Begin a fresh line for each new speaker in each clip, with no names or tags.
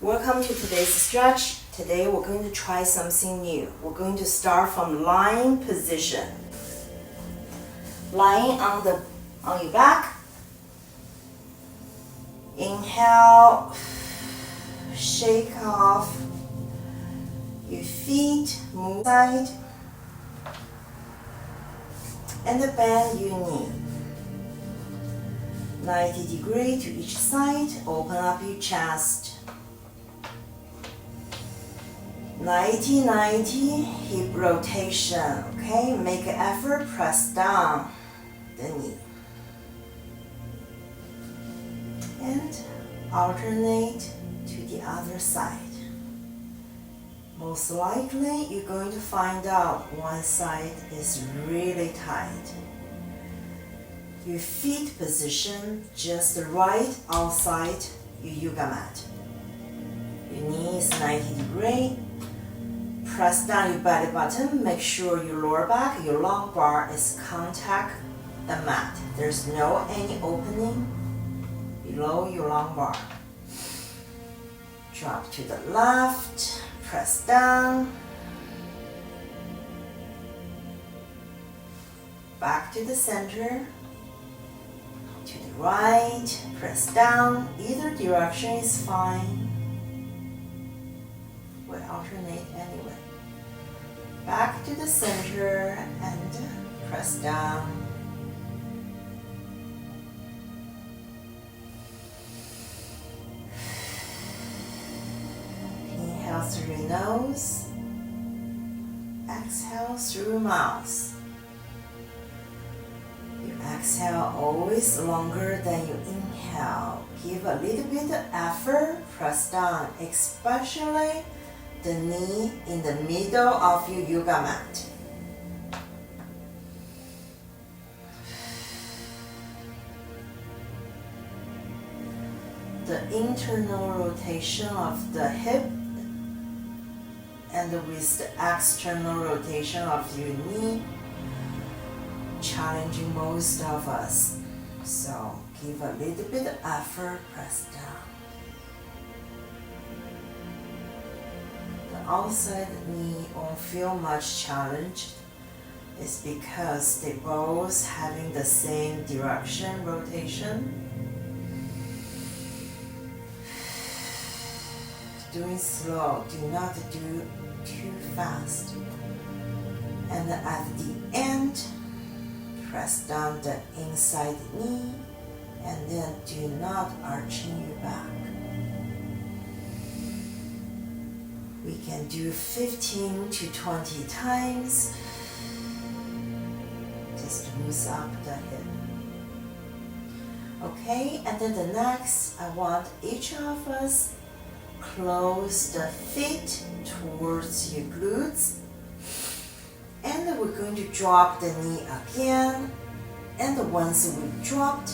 Welcome to today's stretch. Today we're going to try something new. We're going to start from lying position. Lying on your back. Inhale, shake off your feet, move side, and bend your knee. 90 degrees to each side. Open up your chest. 90-90 hip rotation. Okay, make an effort, press down the knee. And alternate to the other side. Most likely, you're going to find out one side is really tight. Your feet position just right outside your yoga mat. Your knee is 90 degrees. Press down your belly button. Make sure your lower back, your lumbar is contact the mat. There's no any opening below your lumbar. Drop to the left. Press down. Back to the center. To the right. Press down. Either direction is fine. We'll alternate anyway. Back to the center and press down. Inhale through your nose. Exhale through your mouth. Your exhale always longer than your inhale. Give a little bit of effort. Press down, especially the knee in the middle of your yoga mat. The internal rotation of the hip and with the external rotation of your knee challenging most of us. So give a little bit of effort, press down. Outside knee won't feel much challenged. It's because they both having the same direction rotation. Doing slow, do not do too fast. And at the end, press down the inside knee and then do not arching your back. We can do 15 to 20 times. Just loosen up the hip. Okay, and then the next, I want each of us close the feet towards your glutes. And we're going to drop the knee again. And once we dropped,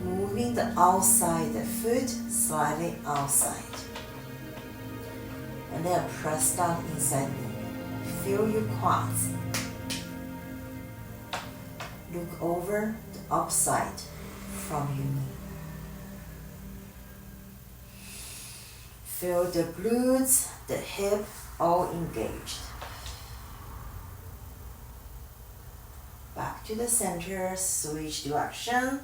moving the outside the foot slightly outside. And then press down inside knee. Feel your quads. Look over the upside from your knee. Feel the glutes, the hip all engaged. Back to the center, switch direction.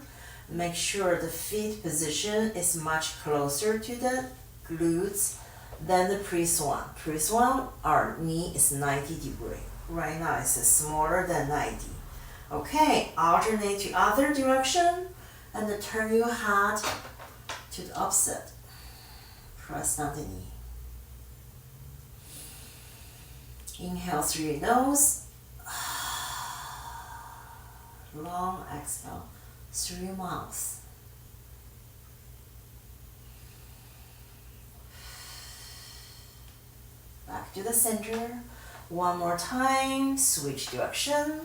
Make sure the feet position is much closer to the glutes than the previous one. Previous one, our knee is 90 degrees. Right now it's smaller than 90. Okay, alternate to other direction and then turn your head to the opposite. Press down the knee. Inhale through your nose. Long exhale through your mouth. Back to the center. One more time. Switch direction.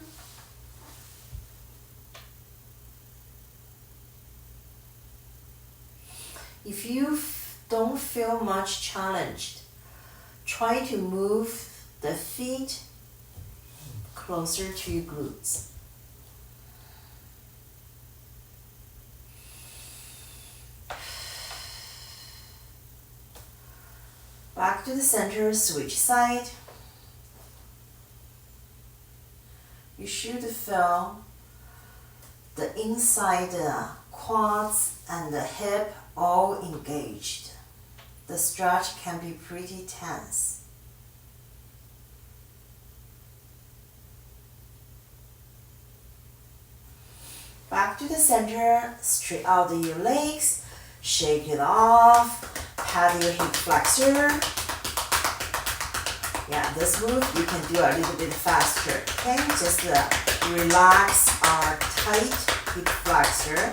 If you don't feel much challenged, try to move the feet closer to your glutes. Back to the center, switch side. You should feel the inside quads and the hip all engaged. The stretch can be pretty tense. Back to the center, straight out your legs, shake it off, pat your hip flexor. Yeah, this move you can do a little bit faster, okay? Just relax our tight hip flexor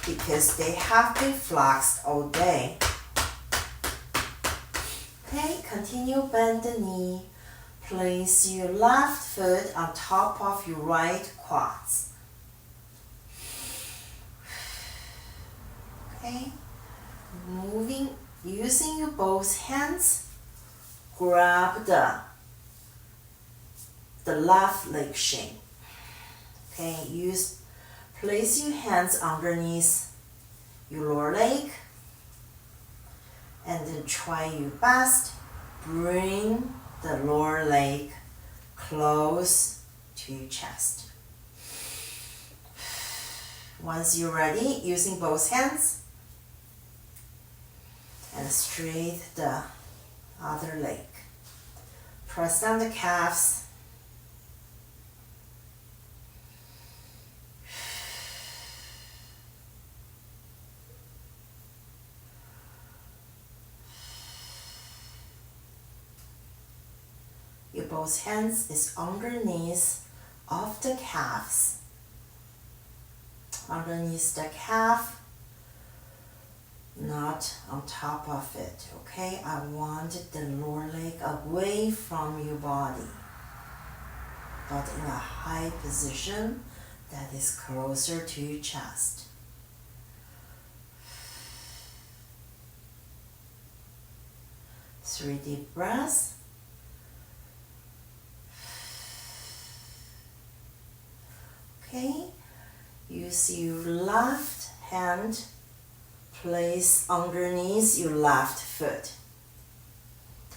because they have been flexed all day. Okay, continue, bend the knee. Place your left foot on top of your right quads. Okay, moving, using your both hands, grab the left leg shin. Okay, place your hands underneath your lower leg and then try your best, bring the lower leg close to your chest. Once you're ready, using both hands, and straight the other leg. Press down the calves. Your both hands is underneath of the calves. Underneath the calf, not on top of it, okay? I want the lower leg away from your body, but in a high position that is closer to your chest. Three deep breaths. Okay, use your left hand, place underneath your left foot.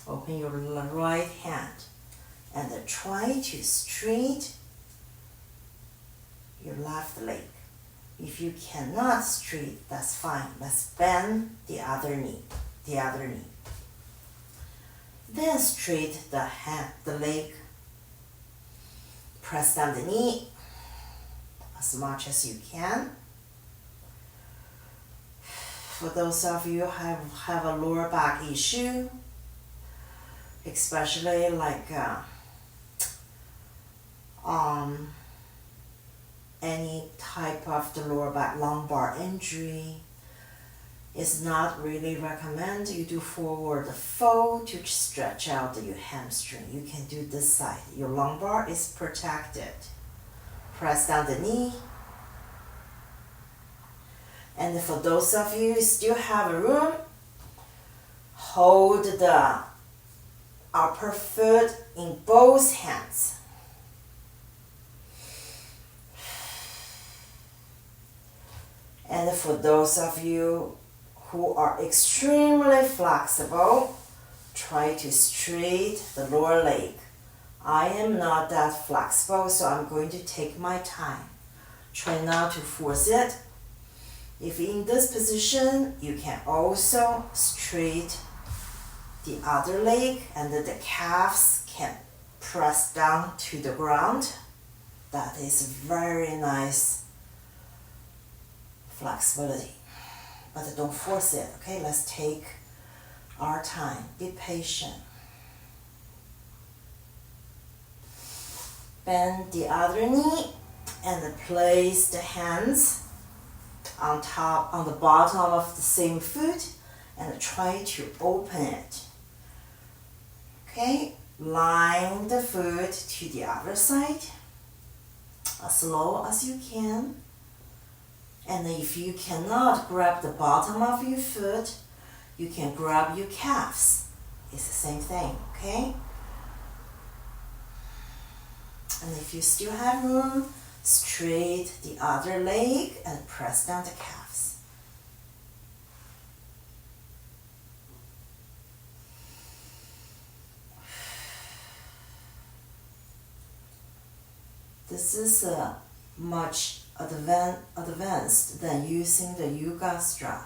Open your right hand and try to straight your left leg. If you cannot straight, that's fine. Let's bend the other knee. Then straight the leg. Press down the knee as much as you can. For those of you who have a lower back issue, especially like any type of the lower back lumbar injury, it's not really recommend you do forward fold to stretch out your hamstring. You can do this side. Your lumbar is protected. Press down the knee. And for those of you who still have room, hold the upper foot in both hands. And for those of you who are extremely flexible, try to straight the lower leg. I am not that flexible, so I'm going to take my time. Try not to force it. If in this position, you can also straight the other leg and the calves can press down to the ground. That is very nice flexibility. But don't force it, okay? Let's take our time. Be patient. Bend the other knee and place the hands on the bottom of the same foot and try to open it. Okay, line the foot to the other side as slow as you can. And if you cannot grab the bottom of your foot, you can grab your calves. It's the same thing, okay? And if you still have room, straight the other leg and press down the calves. This is much advanced than using the yoga strap.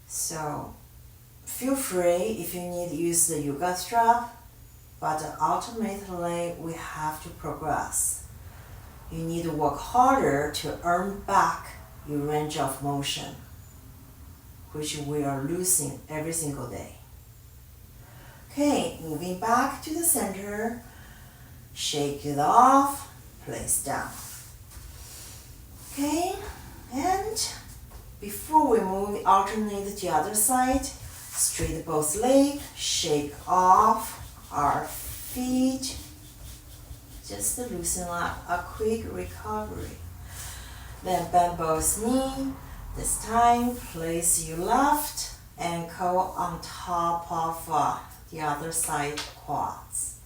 So feel free if you need to use the yoga strap, but ultimately we have to progress. You need to work harder to earn back your range of motion, which we are losing every single day. Okay, moving back to the center, shake it off, place down. Okay, and before we move, alternate the other side, straight both legs, shake off our feet, just to loosen up, a quick recovery. Then bend both knees. This time, place your left ankle on top of the other side quads.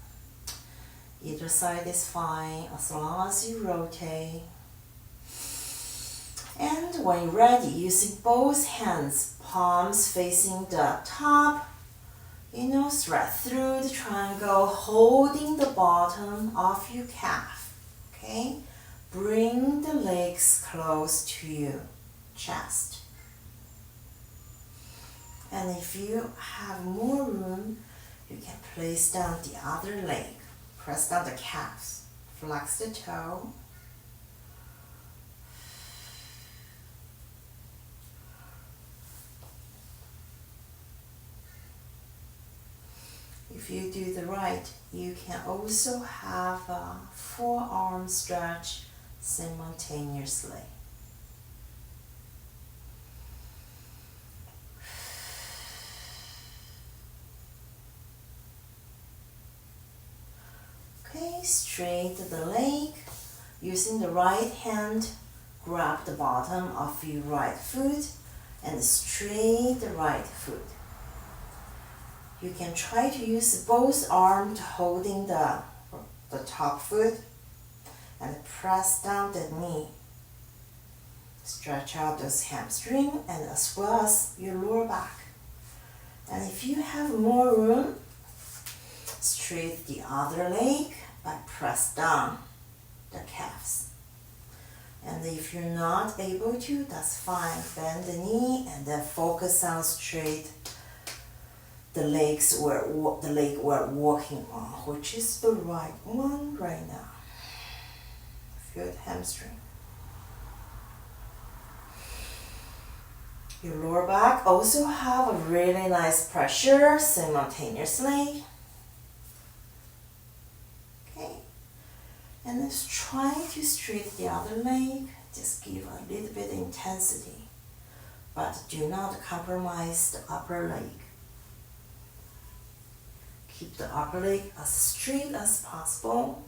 Either side is fine as long as you rotate. And when you're ready, using both hands, palms facing the top, thread through the triangle, holding the bottom of your calf. Okay? Bring the legs close to your chest. And if you have more room, you can place down the other leg. Press down the calves. Flex the toe. If you do the right, you can also have a forearm stretch simultaneously. Okay, straight the leg. Using the right hand, grab the bottom of your right foot and straight the right foot. You can try to use both arms holding the top foot and press down the knee. Stretch out those hamstrings and as well as your lower back. And if you have more room, straight the other leg and press down the calves. And if you're not able to, that's fine. Bend the knee and then focus on straight the leg we're walking on, which is the right one right now. Feel the hamstring. Your lower back also have a really nice pressure simultaneously. Okay, and let's try to straighten the other leg. Just give a little bit of intensity, but do not compromise the upper leg. Keep the upper leg as straight as possible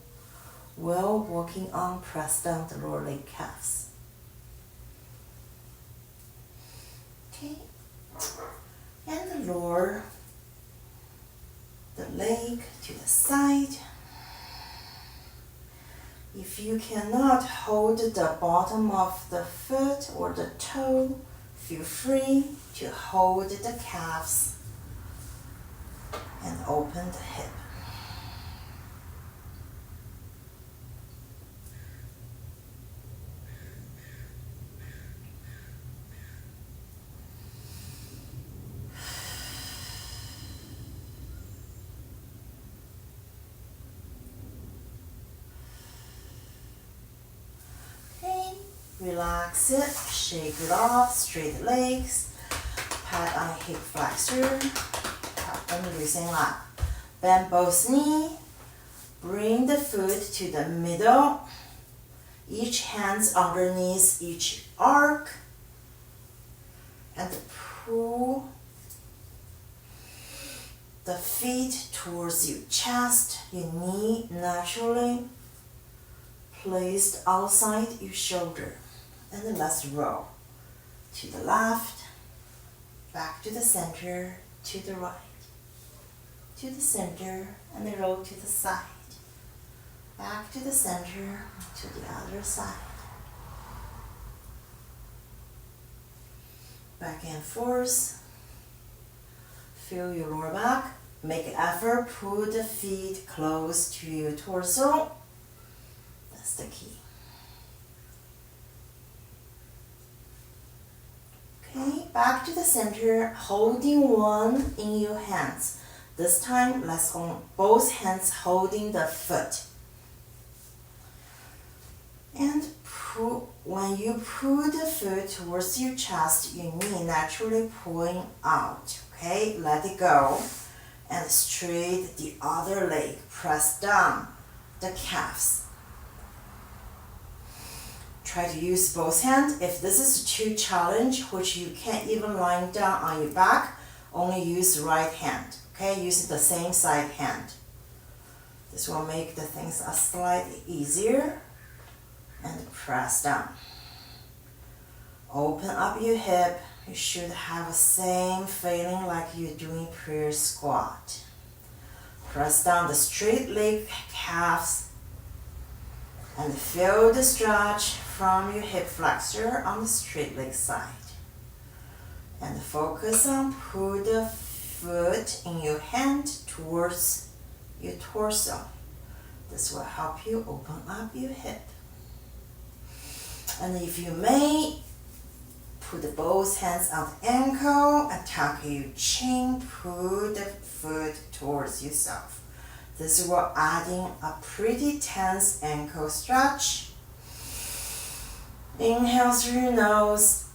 while working on press down the lower leg calves. Okay, and lower the leg to the side. If you cannot hold the bottom of the foot or the toe, feel free to hold the calves and open the hip. Okay, relax it, shake it off, straight legs, pat on hip flexor. Releasing up. Bend both knees. Bring the foot to the middle. Each hands underneath each arc. And pull the feet towards your chest. Your knee naturally placed outside your shoulder. And then let's roll to the left, back to the center, to the right. To the center and then roll to the side. Back to the center, to the other side. Back and forth. Feel your lower back. Make an effort, pull the feet close to your torso. That's the key. Okay, back to the center, holding one in your hands. This time, let's on both hands holding the foot. And when you pull the foot towards your chest, your knee naturally pulling out. Okay, let it go. And straight the other leg. Press down the calves. Try to use both hands. If this is too challenge, which you can't even lie down on your back, only use right hand. Okay, use the same side hand. This will make the things a slightly easier. And press down. Open up your hip. You should have the same feeling like you're doing prayer squat. Press down the straight leg calves and feel the stretch from your hip flexor on the straight leg side. And focus on pull the foot in your hand towards your torso. This will help you open up your hip. And if you may, put both hands on the ankle and tuck your chin, pull the foot towards yourself. This will adding a pretty tense ankle stretch. Inhale through your nose,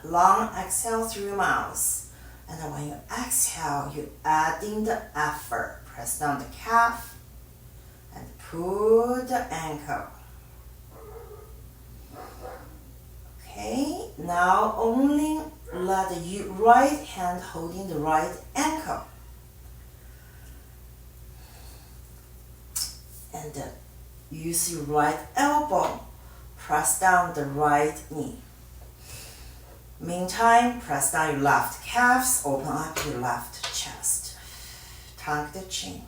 long exhale through your mouth. And when you exhale, you're adding the effort. Press down the calf and pull the ankle. Okay, now only let the right hand holding the right ankle. And use your right elbow. Press down the right knee. Meantime, press down your left calves, open up your left chest. Tuck the chin.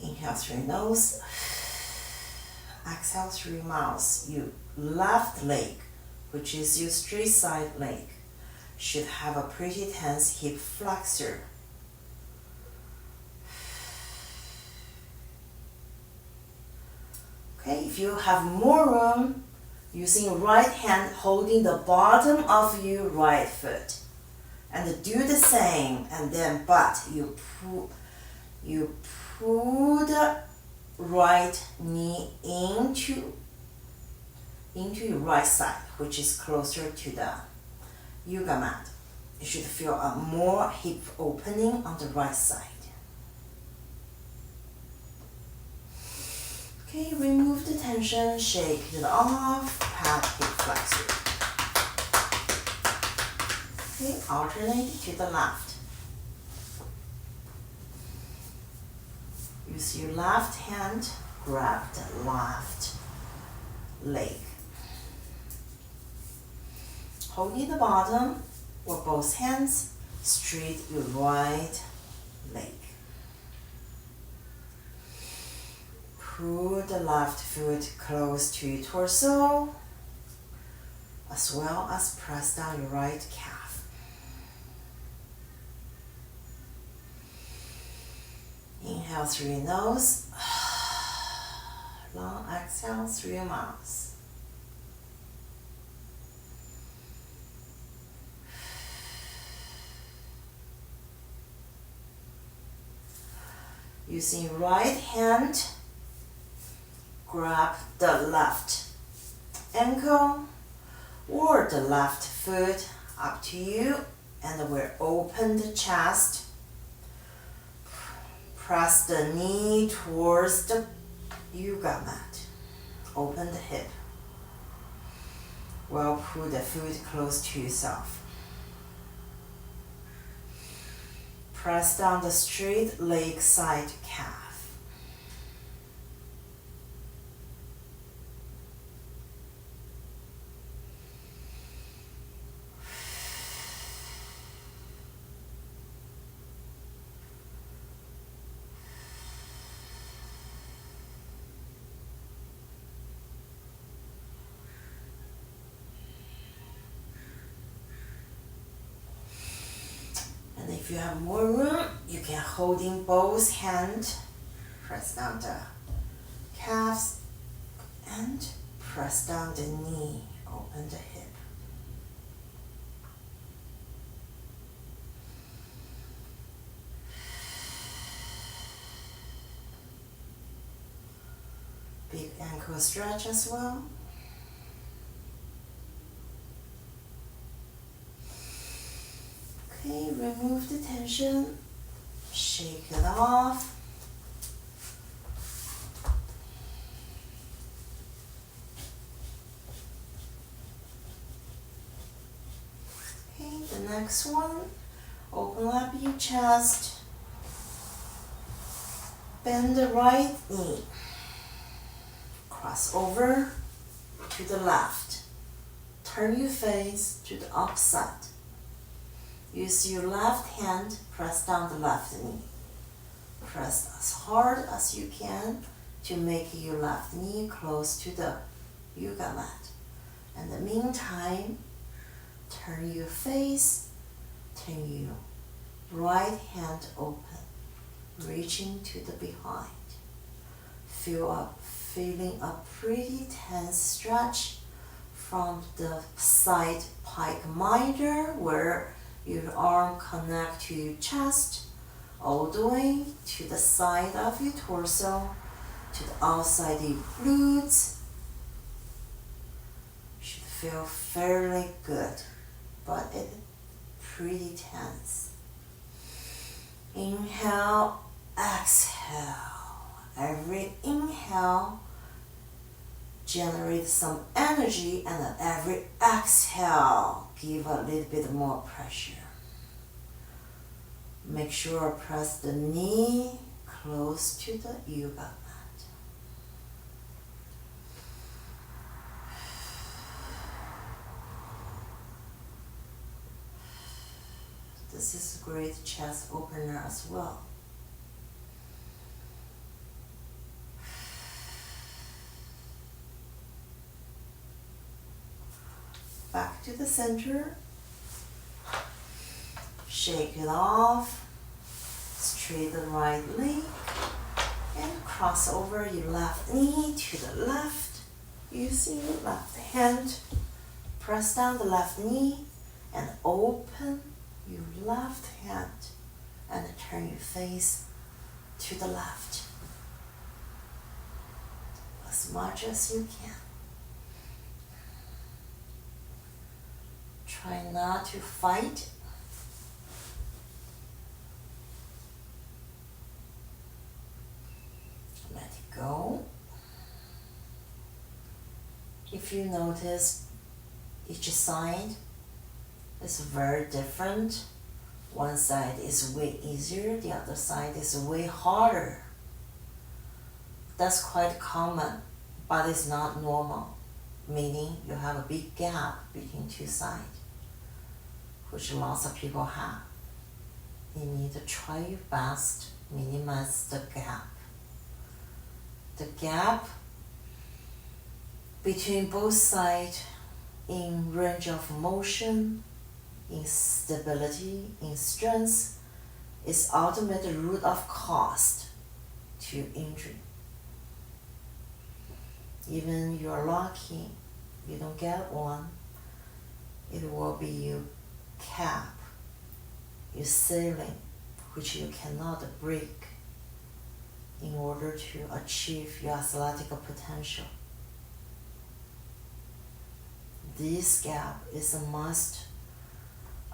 Inhale through your nose. Exhale through your mouth. Your left leg, which is your straight side leg, should have a pretty tense hip flexor. Okay, if you have more room, using your right hand holding the bottom of your right foot. And do the same, and then you pull the right knee into your right side, which is closer to the yoga mat. You should feel a more hip opening on the right side. Okay, remove the tension, shake it off, pat hip flexor. Okay, alternate to the left. Use your left hand, grab the left leg. Holding the bottom with both hands, straight your right leg. Pull the left foot close to your torso, as well as press down your right calf. Inhale through your nose, long exhale through your mouth. Using your right hand, grab the left ankle or the left foot, up to you, and we'll open the chest. Press the knee towards the yoga mat. Open the hip. Well, pull the foot close to yourself. Press down the straight leg side calf. If you have more room, you can hold in both hands, press down the calves, and press down the knee, open the hip. Big ankle stretch as well. Okay, remove the tension, shake it off. Okay, the next one, open up your chest, bend the right knee, cross over to the left, turn your face to the opposite. Use your left hand, press down the left knee. Press as hard as you can to make your left knee close to the yoga mat. In the meantime, turn your face, turn your right hand open, reaching to the behind. Feeling a pretty tense stretch from the side pike minder where your arm connect to your chest, all the way to the side of your torso, to the outside of your glutes. Should feel fairly good, but it's pretty tense. Inhale, exhale. Every inhale generate some energy, and at every exhale give a little bit more pressure. Make sure press the knee close to the yoga mat. This is a great chest opener as well. Back to the center. Shake it off. Straight the right leg and cross over your left knee to the left. Using your left hand, press down the left knee and open your left hand and turn your face to the left as much as you can. Try not to fight. Let it go. If you notice, each side is very different. One side is way easier, the other side is way harder. That's quite common, but it's not normal, meaning you have a big gap between two sides, which lots of people have. You need to try your best, minimize the gap. The gap between both sides in range of motion, in stability, in strength, is ultimate root of cause to injury. Even you're lucky, you don't get one, it will be your cap, your ceiling, which you cannot break in order to achieve your athletic potential. This gap is a must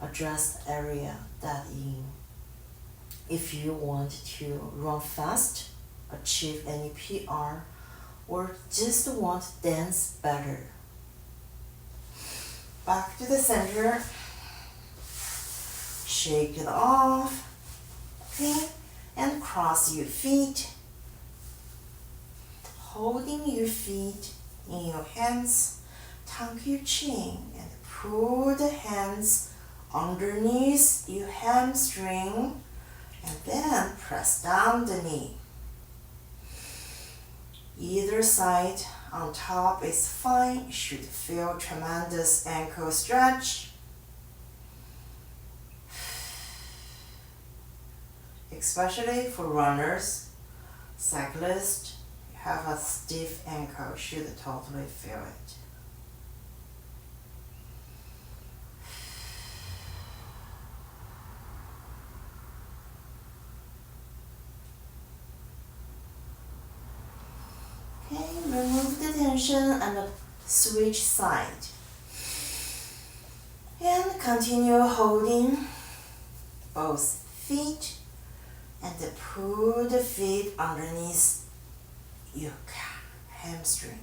addressed area that if you want to run fast, achieve any PR, or just want to dance better. Back to the center. Shake it off. Okay, and cross your feet. Holding your feet in your hands, tuck your chin and pull the hands underneath your hamstring and then press down the knee. Either side on top is fine. You should feel tremendous ankle stretch. especially for runners, cyclists, you have a stiff ankle, should totally feel it. Okay, remove the tension and switch side. And continue holding both feet and pull the feet underneath your hamstring.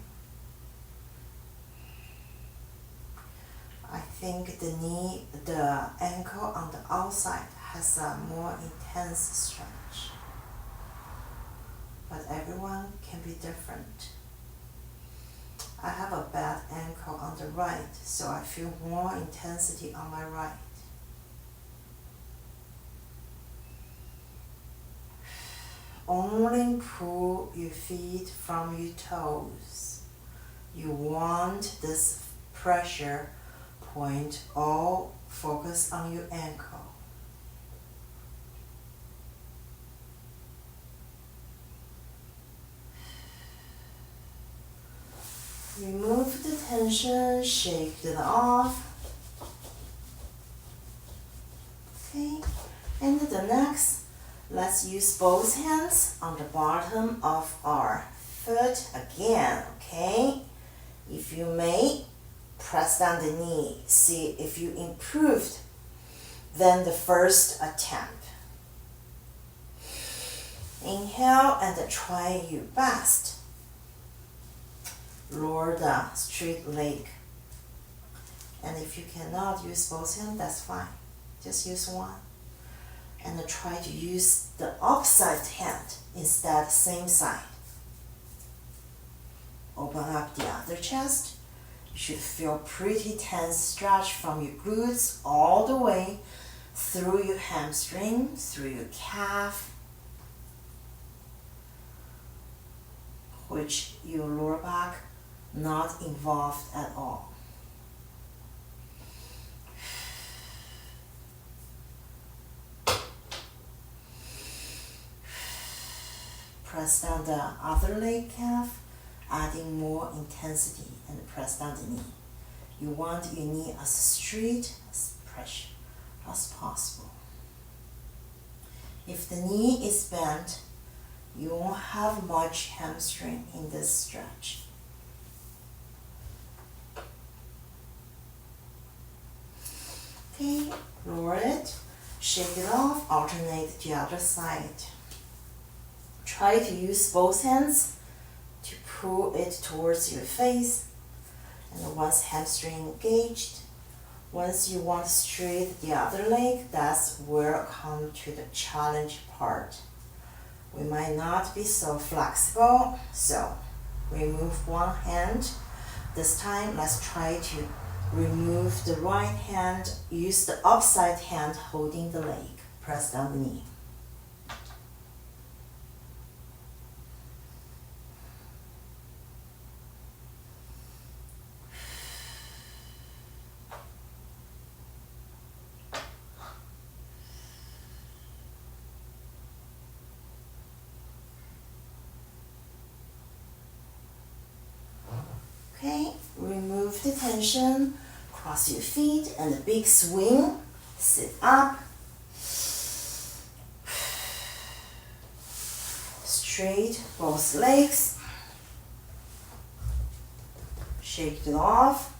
I think the ankle on the outside has a more intense stretch, but everyone can be different. I have a bad ankle on the right, so I feel more intensity on my right. Only pull your feet from your toes. You want this pressure point all focus on your ankle. Remove the tension, shake it off. Okay, and the next, let's use both hands on the bottom of our foot again, okay? If you may, press down the knee, see if you improved than the first attempt. Inhale and try your best. Lower the straight leg. And if you cannot use both hands, that's fine. Just use one. And try to use the opposite hand instead, same side. Open up the other chest. You should feel pretty tense stretch from your glutes all the way through your hamstring, through your calf, which your lower back not involved at all. Press down the other leg calf, adding more intensity, and press down the knee. You want your knee as straight as pressure as possible. If the knee is bent, you won't have much hamstring in this stretch. Okay, lower it, shake it off, alternate the other side. Try to use both hands to pull it towards your face. And once hamstring engaged, once you want to straight the other leg, that's where it comes to the challenge part. We might not be so flexible, so remove one hand. This time, let's try to remove the right hand, use the opposite hand holding the leg, press down the knee. Okay, remove the tension, cross your feet and a big swing, sit up, straight both legs, shake it off,